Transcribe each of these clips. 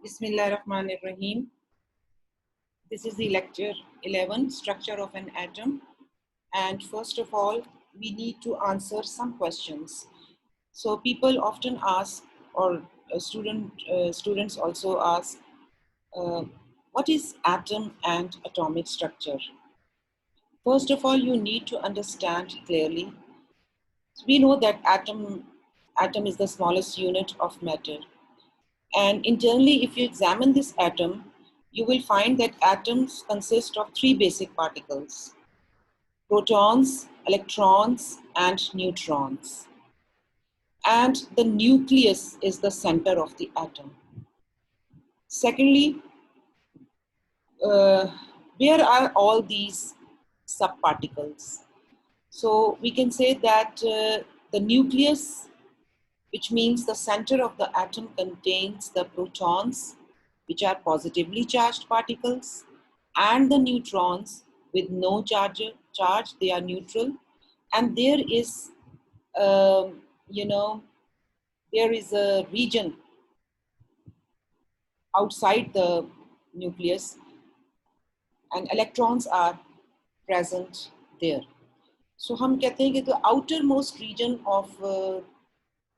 Bismillahirrahmanirrahim. This is the lecture 11, Structure of an Atom. And first of all, we need to answer some questions. So people often ask, or students also ask, uh, what is atom and atomic structure? First of all, you need to understand clearly. We know that atom is the smallest unit of matter. And internally, if you examine this atom, you will find that atoms consist of three basic particles: protons, electrons, and neutrons. And the nucleus is the center of the atom. Secondly, uh, where are all these subparticles? So we can say that the nucleus, which means the center of the atom, contains the protons, which are positively charged particles, and the neutrons with no charge, they are neutral. And there is, um, you know, there is a region outside the nucleus, and electrons are present there. So हम कहते हैं कि the outermost region of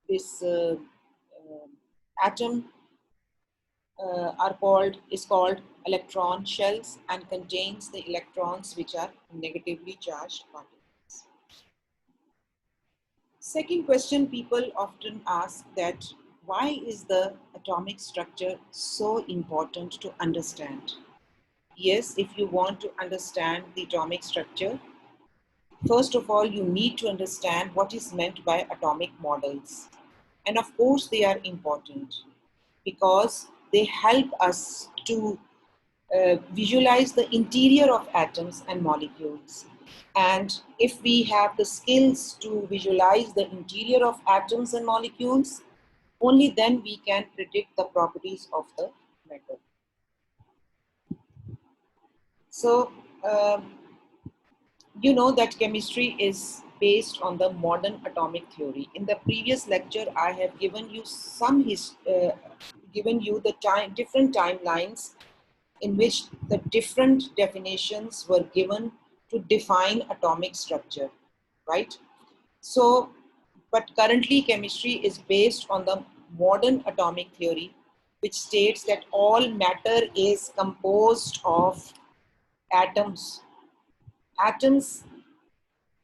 this atom is called electron shells and contains the electrons which are negatively charged particles. Second question people often ask, that why is the atomic structure so important to understand? Yes, if you want to understand the atomic structure, first of all, you need to understand what is meant by atomic models. And of course, they are important because they help us to visualize the interior of atoms and molecules. And if we have the skills to visualize the interior of atoms and molecules, only then we can predict the properties of the metal. So, you know that chemistry is based on the modern atomic theory. In the previous lecture, I have given you given you the different timelines in which the different definitions were given to define atomic structure, right? So, but currently chemistry is based on the modern atomic theory, which states that all matter is composed of atoms. Atoms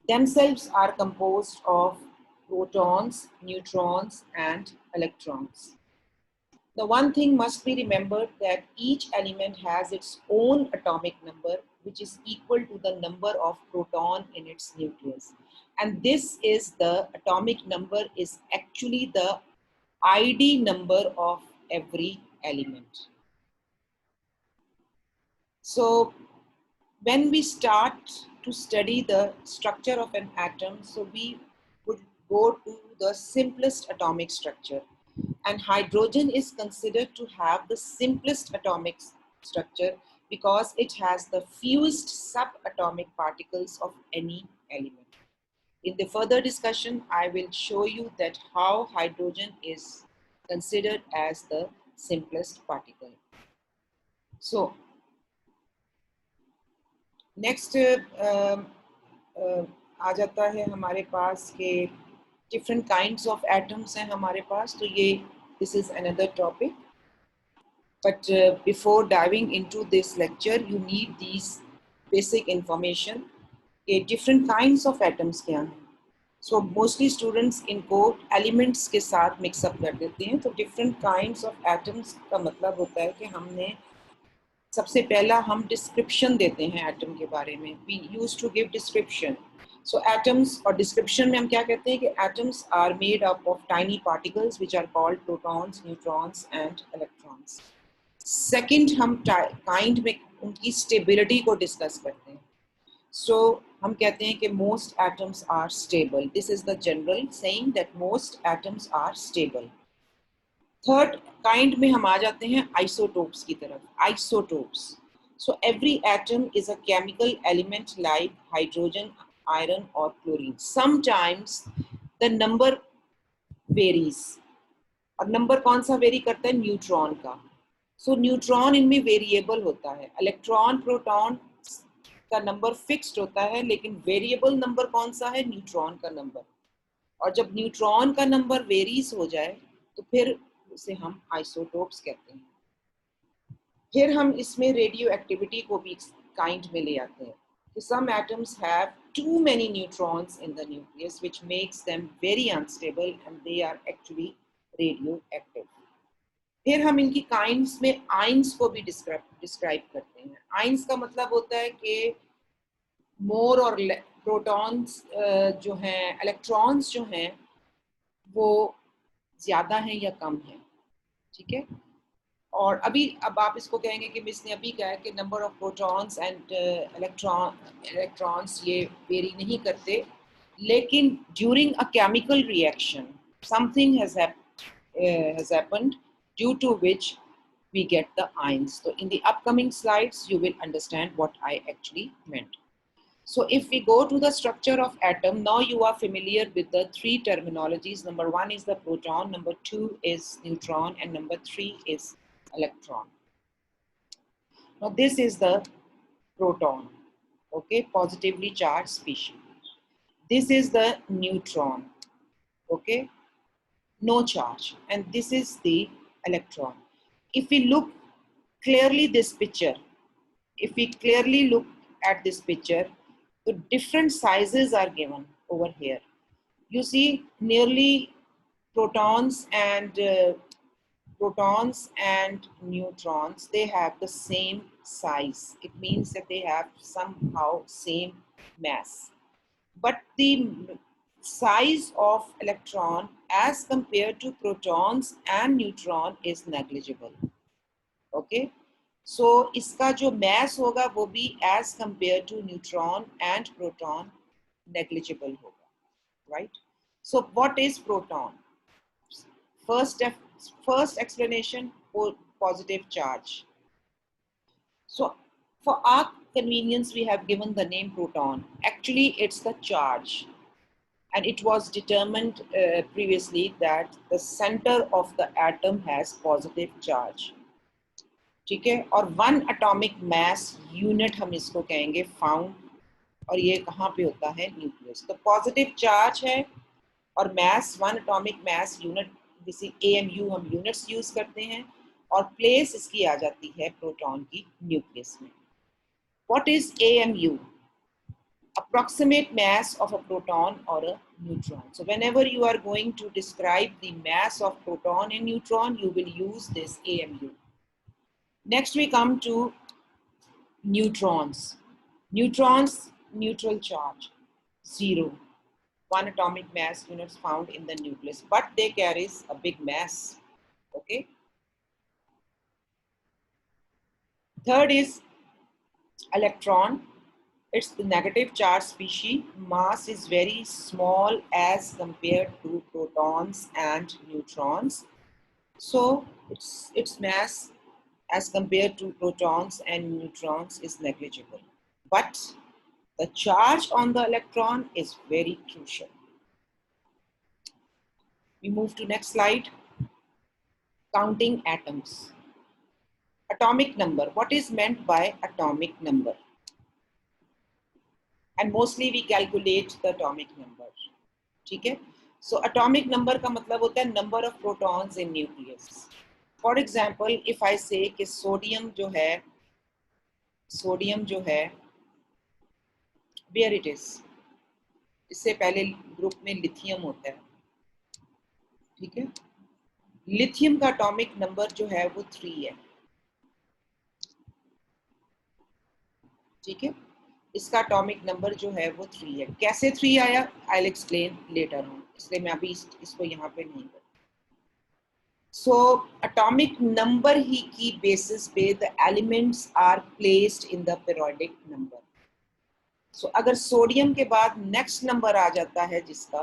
themselves are composed of protons, neutrons, and electrons. The one thing must be remembered, that each element has its own atomic number, which is equal to the number of proton in its nucleus. And this is the atomic number is actually the ID number of every element. So when we start to study the structure of an atom, so we would go to the simplest atomic structure. And hydrogen is considered to have the simplest atomic structure because it has the fewest subatomic particles of any element. In the further discussion, I will show you that how hydrogen is considered as the simplest particle. So, next आ जाता है हमारे पास के different kinds of atoms हैं हमारे पास, तो ये this is another topic, but before diving into this lecture you need these basic information के डिफरेंट काइंड्स ऑफ एटम्स क्या हैं. सो मोस्टली स्टूडेंट्स इनको एलिमेंट्स के साथ मिक्सअप कर देते हैं. तो डिफरेंट काइंड्स ऑफ एटम्स का मतलब होता है कि हमने सबसे पहला हम डिस्क्रिप्शन देते हैं एटम के बारे में. We use to give description. So atoms और डिस्क्रिप्शन में हम क्या कहते हैं कि atoms are made up of tiny particles which are called protons, neutrons and electrons. Second, हम काइंड में उनकी स्टेबिलिटी को डिस्कस करते हैं. सो हम कहते हैं कि most atoms are stable. This is the general saying that most atoms are stable. Third kind में हम आ जाते हैं आइसोटोप्स की तरफ. Isotopes, so every atom is a chemical element like hydrogen, iron और chlorine. Sometimes the number varies. और number कौन सा वेरी करता है? न्यूट्रॉन का. सो न्यूट्रॉन इनमें वेरिएबल होता है, इलेक्ट्रॉन प्रोटॉन का नंबर फिक्स्ड होता है, लेकिन वेरिएबल नंबर कौन सा है, न्यूट्रॉन का नंबर। और जब न्यूट्रॉन का नंबर वेरीज हो जाए तो फिर उसे हम आइसोटोप्स कहते हैं। फिर हम इसमें रेडियो एक्टिविटी को भी काइंड में ले आते हैं कि some atoms have too many neutrons in the nucleus which makes them very unstable and they are actually radioactive. फिर हम इनकी काइंड्स में आइंस को भी डिस्क्राइब करते हैं। आइंस का मतलब होता है कि मोर और प्रोटॉन्स जो हैं, इलेक्ट्रॉन्स जो हैं वो ज्यादा हैं या कम हैं, ठीक है। और अब आप इसको कहेंगे कि मिस ने अभी कहा कि number of protons and electrons ये वेरी नहीं करते, लेकिन during a chemical reaction something has happened due to which we get the ions. So in the upcoming slides you will understand what I actually meant. So if we go to the structure of atom, now you are familiar with the three terminologies. Number one is the proton, number two is neutron, and number three is electron. Now this is the proton, okay, positively charged species. This is the neutron, okay, no charge, and this is the electron. If we look clearly this picture, if we clearly look at this picture, the different sizes are given over here. You see nearly protons and neutrons, they have the same size. It means that they have somehow same mass. But the size of electron as compared to protons and neutron is negligible. Okay, so इसका जो mass होगा वो भी as compared to neutron and proton negligible होगा, right? So what is proton? First explanation, positive charge. So for our convenience we have given the name proton. Actually it's the charge, and it was determined previously that the center of the atom has positive charge, ठीक है। और 1 atomic mass unit हम इसको कहेंगे found, और ये कहाँ पे होता है, न्यूक्लियस। तो पॉजिटिव चार्ज है और mass 1 atomic mass unit, जिसे AMU हम यूनिट्स यूज करते हैं, और प्लेस इसकी आ जाती है प्रोटॉन की न्यूक्लियस में। What is AMU? Approximate mass of a proton or a neutron. So whenever you are going to describe the mass of proton and neutron, you will use this AMU. Next we come to neutrons. Neutrons, neutral charge, 0. 1 atomic mass units found in the nucleus, but they carries a big mass. Okay. Third is electron. It's the negative charge species. Mass is very small as compared to protons and neutrons. So its mass as compared to protons and neutrons is negligible. But the charge on the electron is very crucial. We move to next slide. Counting atoms. Atomic number. What is meant by atomic number? And mostly we calculate the atomic number, ठीक है। So atomic number का मतलब होता है number of protons in nucleus. For example, if I say कि sodium जो है where it is, इससे पहले ग्रुप में लिथियम होता है, ठीक है। लिथियम का एटॉमिक नंबर जो है वो 3 है, ठीक है। इसका एटॉमिक नंबर जो है वो 3 है। कैसे 3 आया, I will explain later on, इसलिए मैं अभी इसको यहाँ पे नहीं करूँ। सो एटॉमिक नंबर ही की बेसिस पे the elements are placed in the periodic number. So अगर सोडियम के बाद नेक्स्ट नंबर आ जाता है जिसका,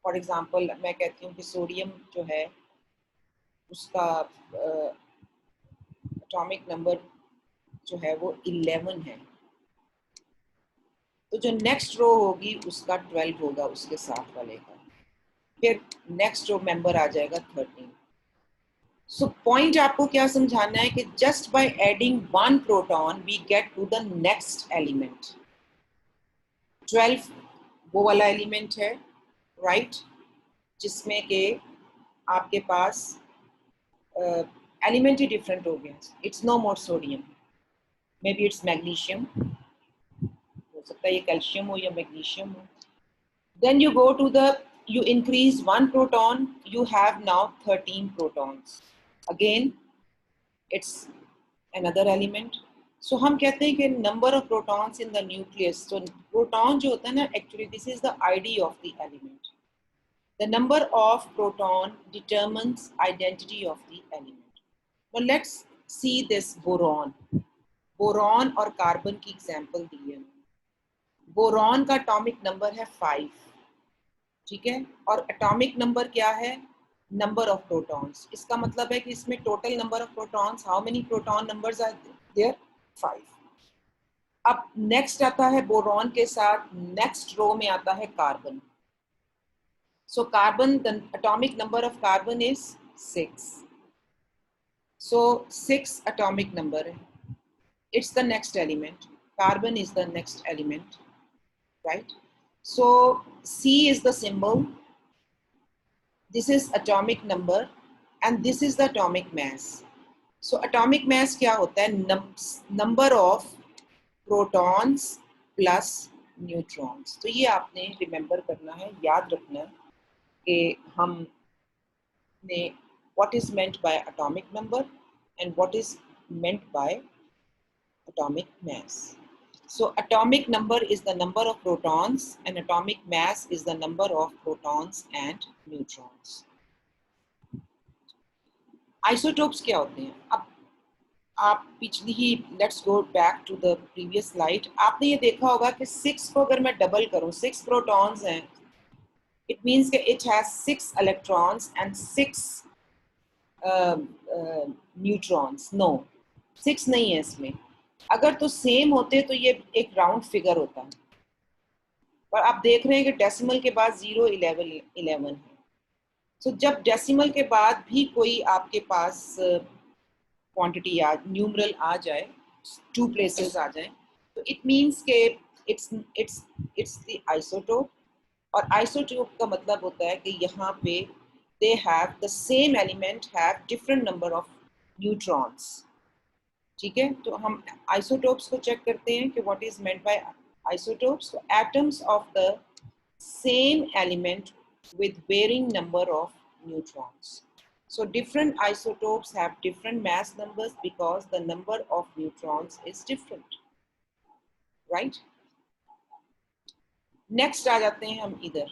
फॉर एग्जांपल मैं कहती हूँ कि सोडियम जो है उसका एटॉमिक नंबर जो है वो 11 है, तो जो नेक्स्ट रो होगी उसका 12 होगा उसके साथ वाले का, फिर नेक्स्ट जो मेंबर आ जाएगा 13। सो पॉइंट आपको क्या समझाना है कि just by adding one proton we get to the next element. 12 वो वाला एलिमेंट है, राइट, जिसमें के आपके पास एलिमेंट ही डिफरेंट हो गए। It's no more sodium, maybe it's magnesium, हो सकता है ये कैल्शियम हो या मैग्नीशियम हो। Then you go to the, you increase one proton, you have now 13 protons. Again, it's another element. So हम कहते हैं कि number of protons in the nucleus. So proton जो होता है ना, actually this is the ID of the element. The number of proton determines identity of the element. Now let's see this boron. Boron और carbon की example दी है। Boron का atomic number है 5, ठीक है, और एटॉमिक नंबर क्या है, नंबर ऑफ प्रोटॉन्स। इसका मतलब है कि इसमें total number of protons, how many proton numbers are there, 5। अब नेक्स्ट आता है बोरॉन के साथ, नेक्स्ट रो में आता है carbon. So carbon, the atomic number of carbon is 6। So 6 atomic number है, it's the next element. Carbon is the next element, right? So C is the symbol. This is atomic number and this is the atomic mass. So atomic mass क्या होता है, number of protons plus neutrons. तो ये आपने remember करना है, याद रखना कि हमने what is meant by atomic number and what is meant by atomic mass. So atomic number is the number of protons and atomic mass is the number of protons and neutrons. Isotopes क्या होते हैं? अब आप पिछली ही, let's go back to the previous slide. आपने ये देखा होगा कि 6 को अगर मैं डबल करूं, 6 प्रोटॉन्स हैं, इट मींस कि it has 6 electrons and 6 neutrons. No, 6 नहीं है इसमें। अगर तो सेम होते तो ये एक राउंड फिगर होता है, पर आप देख रहे हैं कि डेसिमल के बाद 0, 11 है। सो जब डेसिमल के बाद भी कोई आपके पास क्वांटिटी न्यूमरल आ जाए, 2 प्लेसेस आ जाए, तो इट मींस के इट्स द आइसोटोप। और आइसोटोप का मतलब होता है कि यहाँ पे they have the same element have different number of neutrons, ठीक है। तो हम आइसोटोप्स को चेक करते हैं कि what is meant by isotopes, atoms of the same element with varying number of neutrons. So different isotopes have different mass numbers because the number of neutrons is different, right? Next आ जाते हैं हम इधर,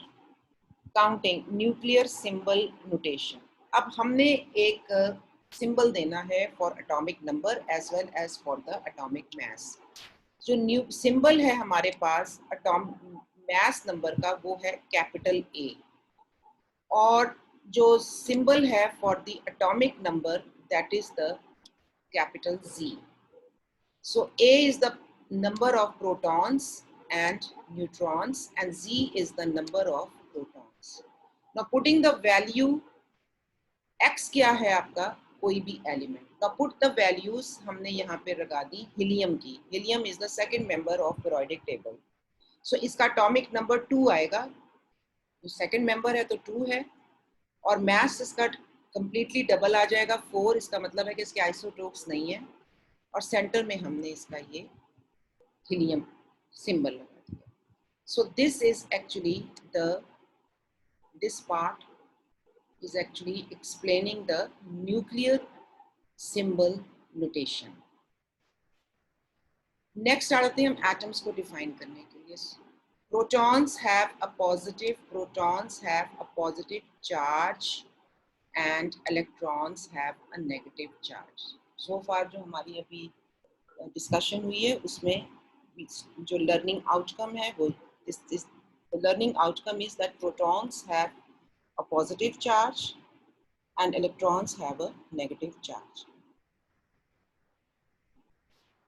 counting nuclear symbol notation. अब हमने एक symbol देना है for atomic number as well as for the atomic mass. जो न्यू सिंबल है हमारे पास मास नंबर का, वो है कैपिटल A, और जो सिंबल है for the atomic number that is the capital Z. So A is the number of protons and neutrons and Z is the number of protons. Now putting the value, X क्या है आपका, कोई भी element का, put the values हमने यहाँ पे लगा दी हीलियम की। Helium is the second member of periodic table. So इसका एटॉमिक नंबर 2 आएगा, तो सेकंड मेंबर है तो 2 है, और मास इसका कंप्लीटली डबल आ जाएगा 4। इसका मतलब है कि इसके आइसोटोप्स नहीं है, और सेंटर में हमने इसका ये हीलियम सिंबल लगा दिया। So this is actually this part is actually explaining the nuclear symbol notation. Next आते हैं हम atoms को define करने के लिए। Protons have a positive charge and electrons have a negative charge. So far जो हमारी अभी discussion हुई है उसमें जो learning outcome है वो the learning outcome is that protons have a positive charge and electrons have a negative charge.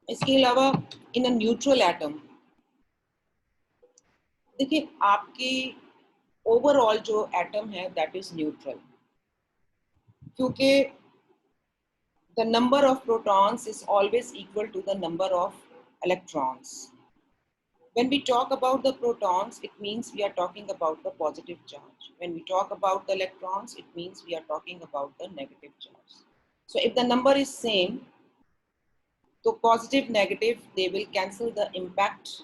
इसके अलावा in a neutral atom, देखिए आपकी ओवरऑल जो एटम है दैट इज न्यूट्रल, क्योंकि the number of protons is always equal to the number of electrons. When we talk about the protons, it means we are talking about the positive charge. When we talk about the electrons, it means we are talking about the negative charge. So if the number is same, so positive, negative, they will cancel the impact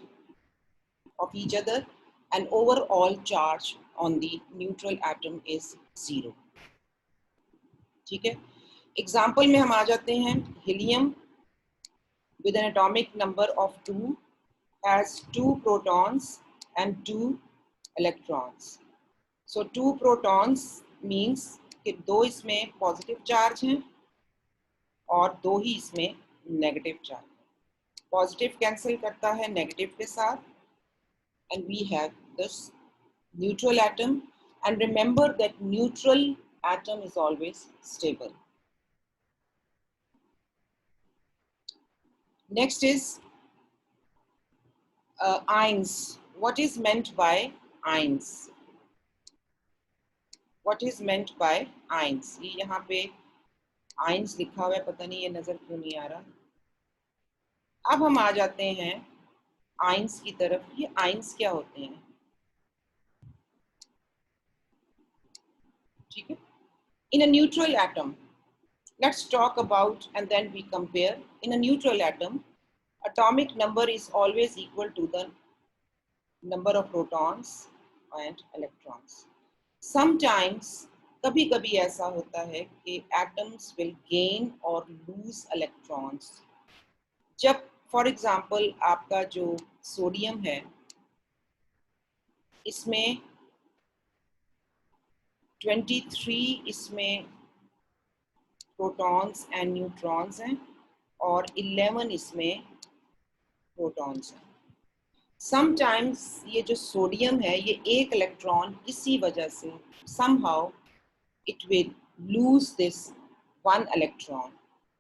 of each other, and overall charge on the neutral atom is 0. ठीक है? Example में हम आ जाते हैं. Helium with an atomic number of 2 has 2 protons and 2 electrons. So 2 protons means कि 2 इसमें positive charge हैं और 2 ही इसमें negative charge. Positive cancel करता है negative के साथ, and we have this neutral atom. And remember that neutral atom is always stable. Next is ions. What is meant by ions? What is meant by ions? ये यहाँ पे ions लिखा हुआ है, पता नहीं ये नजर क्यों नहीं आ रहा. अब हम आ जाते हैं ions की तरफ. ये ions क्या होते हैं? ठीक है? In a neutral atom, let's talk about and then we compare. In a neutral atom, atomic number is always equal to the number of protons and electrons. Sometimes कभी-कभी ऐसा होता है कि atoms will gain or lose electrons. जब for example आपका जो sodium है, इसमें 23 इसमें प्रोटॉन्स एंड न्यूट्रॉन्स हैं और 11 इसमें प्रोटॉन्स हैं. समटाइम्स ये जो सोडियम है, ये एक इलेक्ट्रॉन किसी वजह से somehow it will lose this one electron.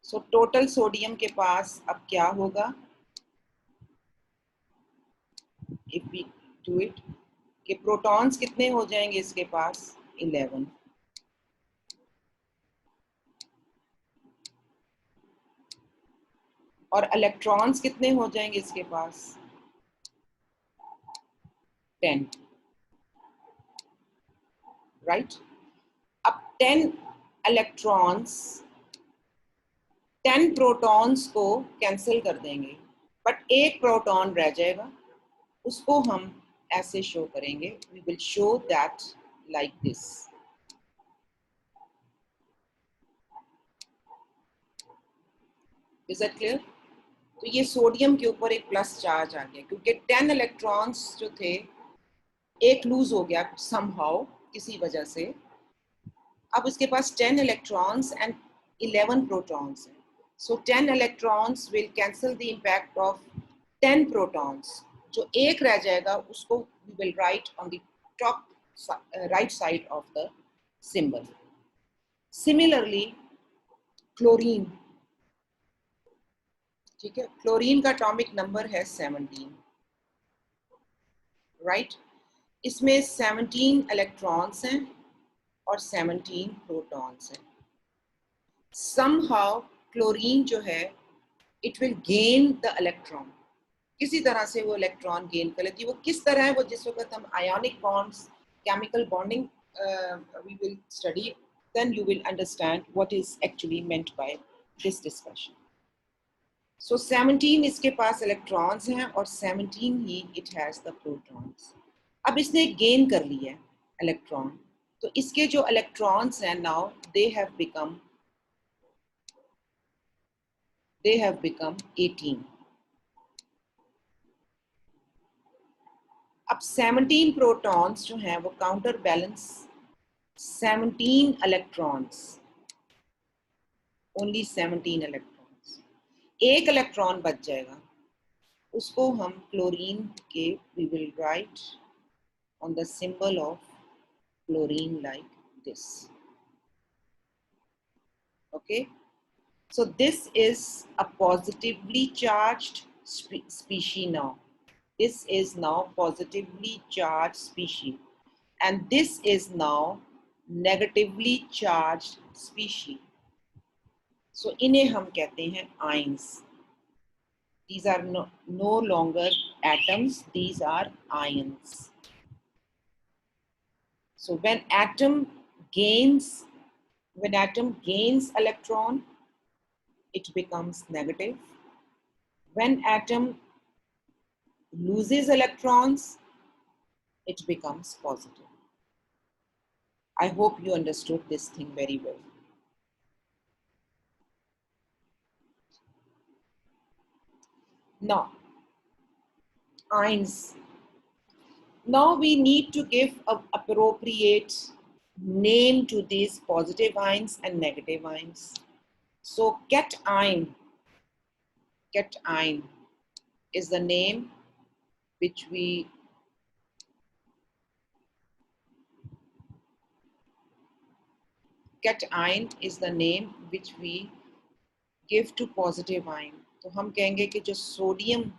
So total sodium के पास अब क्या होगा? If we do it, कि प्रोटॉन्स कितने हो जाएंगे इसके पास? 11. और इलेक्ट्रॉन्स कितने हो जाएंगे इसके पास? 10. राइट? अब 10 इलेक्ट्रॉन्स 10 प्रोटॉन्स को कैंसिल कर देंगे, बट एक प्रोटॉन रह जाएगा. उसको हम ऐसे शो करेंगे. We will show that like this. Is that clear? तो ये सोडियम के ऊपर एक प्लस चार्ज आ गया क्योंकि 10 इलेक्ट्रॉन्स जो थे, एक लूज हो गया समहाउ किसी वजह से. अब इसके पास 10 इलेक्ट्रॉन्स एंड 11 प्रोटॉन्स हैं. So 10 electrons will cancel the impact of 10 protons. जो एक रह जाएगा उसको we will write on the top right side of the symbol. Similarly chlorine. ठीक है? क्लोरीन का एटॉमिक नंबर है 17. राइट? इसमें 17 इलेक्ट्रॉन्स हैं और 17 प्रोटॉन्स हैं. somehow क्लोरीन जो है it will gain the electron. किसी तरह से वो इलेक्ट्रॉन गेन कर लेती है. वो किस तरह है, वो जिस वक्त हम ionic bonds, chemical bonding we will study, then you will understand what is actually meant by this discussion. So 17 इसके पास इलेक्ट्रॉन्स हैं और 17 ही it has the protons. अब इसने गेन कर लिया इलेक्ट्रॉन, तो इसके जो इलेक्ट्रॉन्स हैं now they have become 18. अब 17 प्रोटॉन्स जो हैं वो counter balance 17 electrons, only 17 electrons. एक इलेक्ट्रॉन बच जाएगा, उसको हम क्लोरीन के we will write on the symbol of chlorine like this. Okay, so this is a positively charged species now. This is now positively charged species, and this is now negatively charged species. सो इन्हें हम कहते हैं ions. These are no longer atoms, these are ions. So when atom gains electron, it becomes negative. When atom loses electrons, it becomes positive. I hope you understood this thing very well. Now, ions. Now we need to give an appropriate name to these positive ions and negative ions. So cation is the name which we give to positive ion. तो हम कहेंगे कि जो sodium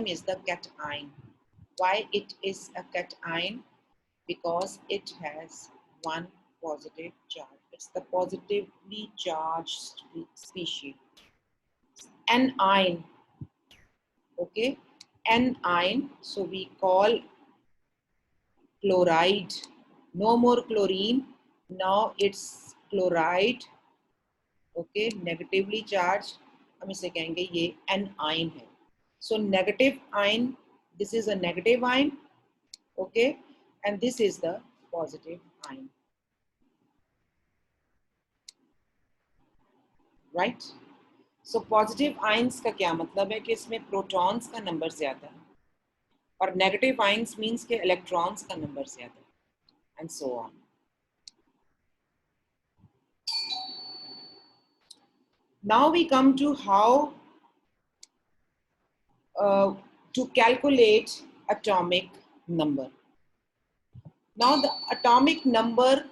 is the cation. Why it is a cation? Because it has one positive charge. It's the positively charged species. Anion, okay? Anion, so we call chloride. No more chlorine, now it's chloride, okay? Negatively charged, हम इसे कहेंगे ये anion है. So negative ion, this is a negative ion, okay? And this is the positive ion. Right? So positive ions का क्या मतलब है कि इसमें protons का नंबर ज्यादा है और negative ions means के electrons का नंबर ज्यादा है and so on. Now we come to how to calculate atomic number. Now the atomic number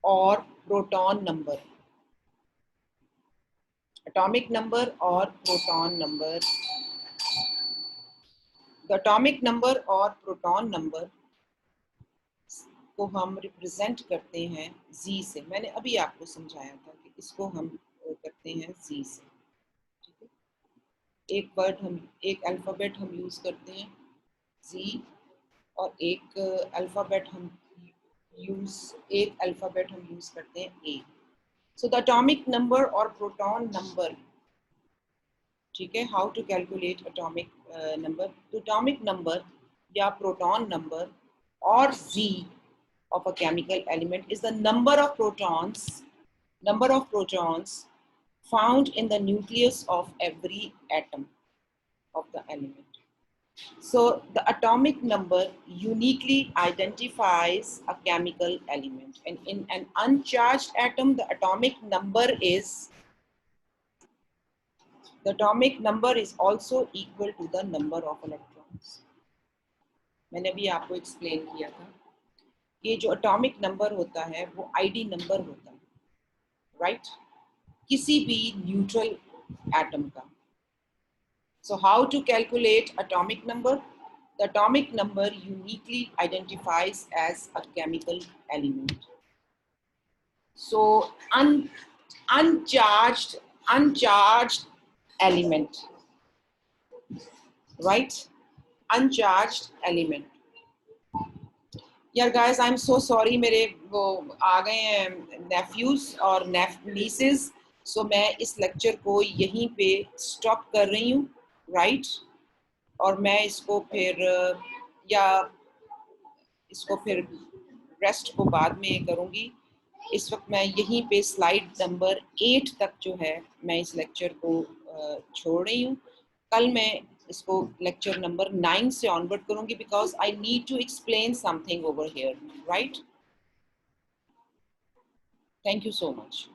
or proton number. Atomic number or proton number. The atomic number or proton number को हम represent करते हैं Z से. मैंने अभी आपको समझाया था कि इसको हम करते हैं Z से. ठीक है, एक वर्ड हम एक अल्फ़ाबेट हम यूज करते हैं Z और एक अल्फ़ाबेट हम यूज करते हैं A. So the atomic number और प्रोटॉन नंबर. ठीक है, how to calculate atomic number. Atomic number या proton number or Z of a chemical element is the number of protons found in the nucleus of every atom of the element. So the atomic number uniquely identifies a chemical element, and in an uncharged atom the atomic number is also equal to the number of electrons. मैंने भी आपको explain किया था. ये जो atomic number होता है वो आईडी नंबर होता है, राइट? किसी भी न्यूट्रल एटम का. So how to calculate atomic number. The atomic number uniquely identifies as a chemical element. So uncharged element, right? Uncharged element. यार guys, I am so sorry, मेरे वो आ गए हैं नेफ्यूज और नीसेस, सो मैं इस लेक्चर को यहीं पे स्टॉप कर रही हूँ, राइट? और मैं इसको फिर रेस्ट को बाद में करूँगी. इस वक्त मैं यहीं पे स्लाइड नंबर 8 तक जो है मैं इस लेक्चर को छोड़ रही हूँ. कल मैं इसको लेक्चर नंबर 9 से ऑनवर्ड करूंगी because I need to explain something over here, right? Thank you so much.